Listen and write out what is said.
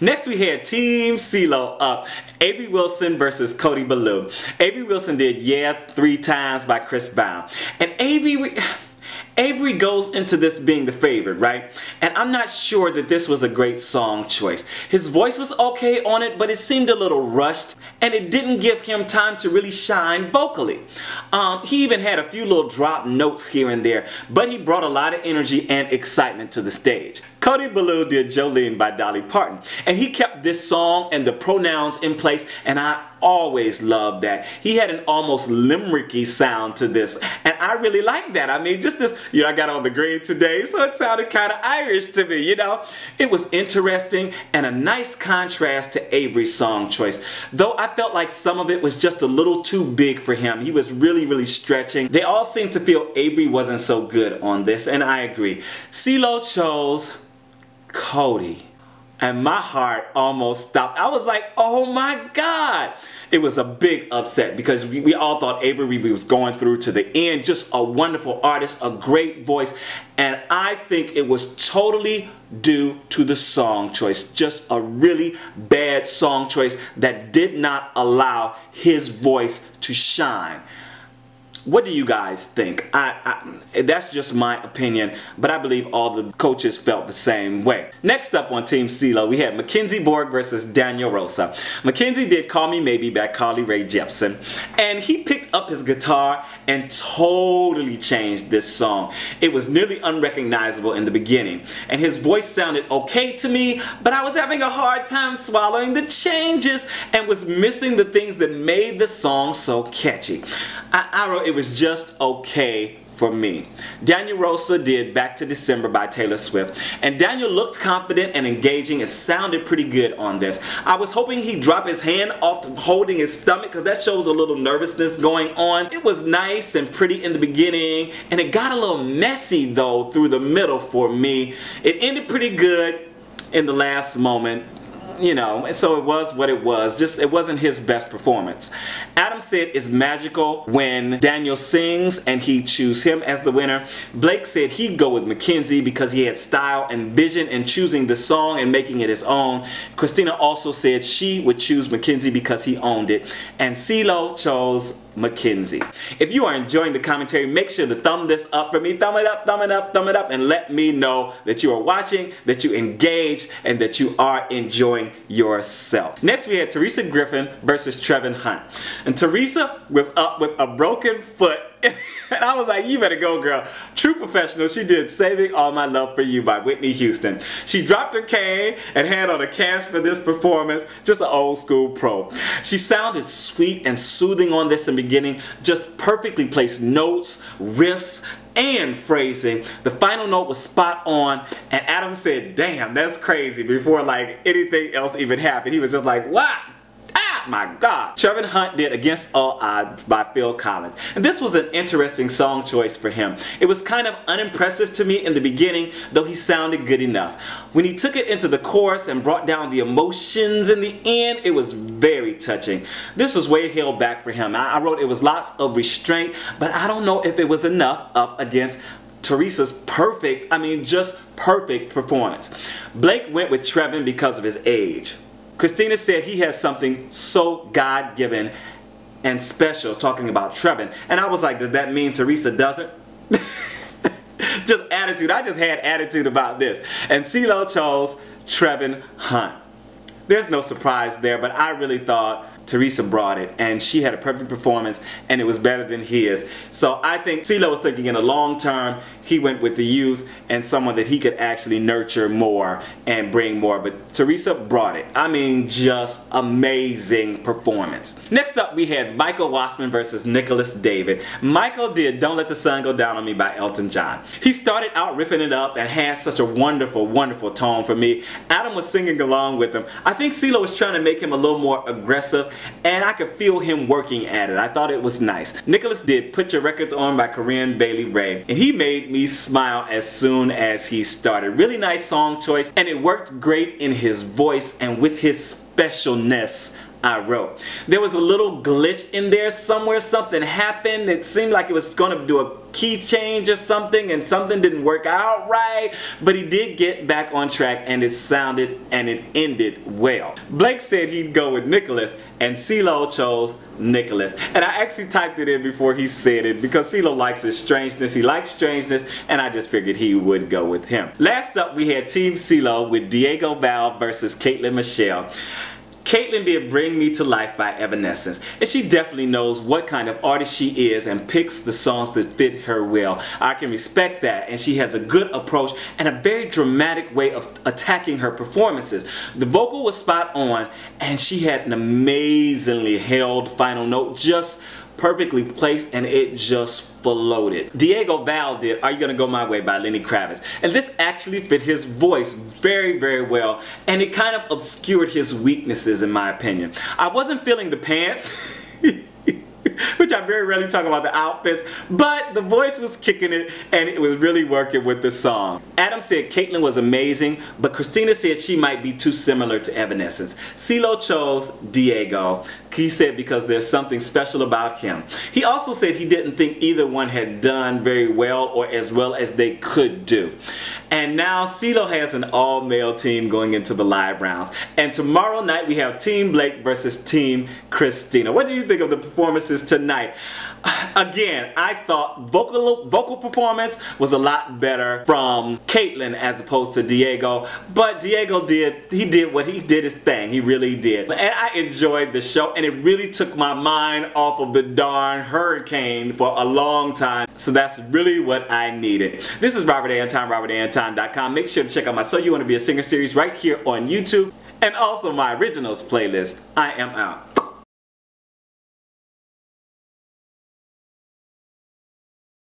Next we had Team Ceelo up. Avery Wilson versus Cody Ballou. Avery Wilson did Yeah 3 Times by Chris Brown. And Avery goes into this being the favorite, right? And I'm not sure that this was a great song choice. His voice was okay on it, but it seemed a little rushed, and it didn't give him time to really shine vocally. He even had a few little drop notes here and there, but he brought a lot of energy and excitement to the stage. Cody Ballou did Jolene by Dolly Parton, and he kept this song and the pronouns in place, and I always loved that. He had an almost limericky sound to this, and I really like that. I mean, just this, you know, I got on the grade today, so it sounded kind of Irish to me, you know. It was interesting and a nice contrast to Avery's song choice, though I felt like some of it was just a little too big for him. He was really stretching. They all seemed to feel Avery wasn't so good on this, and I agree. Ceelo chose Cody, and my heart almost stopped. I was like, oh my God. It was a big upset because we all thought Avery was going through to the end. Just a wonderful artist, a great voice, and I think it was totally due to the song choice. Just a really bad song choice that did not allow his voice to shine. What do you guys think? That's just my opinion, but I believe all the coaches felt the same way. Next up on Team Ceelo, we had Mackenzie Borg versus Daniel Rosa. Mackenzie did Call Me Maybe by Carly Rae Jepsen, and he picked up his guitar and totally changed this song. It was nearly unrecognizable in the beginning, and his voice sounded okay to me, but I was having a hard time swallowing the changes and was missing the things that made the song so catchy. I wrote it was just okay for me. Daniel Rosa did Back to December by Taylor Swift, and Daniel looked confident and engaging and sounded pretty good on this. I was hoping he'd drop his hand off holding his stomach because that shows a little nervousness going on. It was nice and pretty in the beginning, and it got a little messy though through the middle for me. It ended pretty good in the last moment. You know, and so it was what it was. Just, it wasn't his best performance. Adam said it's magical when Daniel sings and he choose him as the winner. Blake said he'd go with Mackenzie because he had style and vision in choosing the song and making it his own. Christina also said she would choose Mackenzie because he owned it. And Ceelo chose Mackenzie. If you are enjoying the commentary, make sure to thumb this up for me. Thumb it up, thumb it up, thumb it up, and let me know that you are watching, that you engaged, and that you are enjoying yourself. Next we had Teresa Griffin versus Trevin Hunt. And Teresa was up with a broken foot. And I was like, you better go, girl. True professional, she did Saving All My Love for You by Whitney Houston. She dropped her cane and had on a cast for this performance, just an old school pro. She sounded sweet and soothing on this in the beginning, just perfectly placed notes, riffs, and phrasing. The final note was spot on, and Adam said, damn, that's crazy, before like anything else even happened. He was just like, what? My God. Trevin Hunt did Against All Odds by Phil Collins. And this was an interesting song choice for him. It was kind of unimpressive to me in the beginning, though he sounded good enough. When he took it into the chorus and brought down the emotions in the end, it was very touching. This was way held back for him. I wrote it was lots of restraint, but I don't know if it was enough up against Teresa's perfect, just perfect performance. Blake went with Trevin because of his age. Christina said he has something so God-given and special, talking about Trevin. And I was like, does that mean Teresa doesn't? Just attitude. I just had attitude about this. And Ceelo chose Trevin Hunt. There's no surprise there, but I really thought Teresa brought it, and she had a perfect performance, and it was better than his. So I think Ceelo was thinking in the long term, he went with the youth and someone that he could actually nurture more and bring more. But Teresa brought it. Just amazing performance. Next up, we had Michael Wassman versus Nicholas David. Michael did Don't Let the Sun Go Down on Me by Elton John. He started out riffing it up and had such a wonderful, wonderful tone for me. Adam was singing along with him. I think Ceelo was trying to make him a little more aggressive, and I could feel him working at it. I thought it was nice. Nicholas did Put Your Records On by Corinne Bailey Rae, and he made me smile as soon as he started. Really nice song choice, and it worked great in his voice and with his specialness I wrote. There was a little glitch in there somewhere. Something happened. It seemed like it was going to do a key change or something, and something didn't work out right, but he did get back on track, and it sounded and it ended well. Blake said he'd go with Nicholas, and Ceelo chose Nicholas. And I actually typed it in before he said it because Ceelo likes his strangeness. He likes strangeness, and I just figured he would go with him. Last up, we had Team Ceelo with Diego Val versus Caitlin Michelle. Caitlin did Bring Me to Life by Evanescence, and she definitely knows what kind of artist she is and picks the songs that fit her well. I can respect that, and she has a good approach and a very dramatic way of attacking her performances. The vocal was spot on, and she had an amazingly held final note, just perfectly placed, and it just floated. Diego Val did Are You Gonna Go My Way by Lenny Kravitz, and this actually fit his voice very, very well, and it kind of obscured his weaknesses in my opinion. I wasn't feeling the pants which I very rarely talk about the outfits, but the voice was kicking it and it was really working with the song. Adam said Caitlin was amazing, but Christina said she might be too similar to Evanescence. Ceelo chose Diego. He said because there's something special about him. He also said he didn't think either one had done very well or as well as they could do. And now Ceelo has an all-male team going into the live rounds. And tomorrow night we have Team Blake versus Team Christina. What did you think of the performances tonight? Again, I thought vocal performance was a lot better from Caitlin as opposed to Diego, but Diego did his thing. He really did. And I enjoyed the show, and it really took my mind off of the darn hurricane for a long time. So that's really what I needed. This is Robert A. on Time, robertandtime.com. Make sure to check out my So You Want to Be a Singer series right here on YouTube, and also my originals playlist. I am out.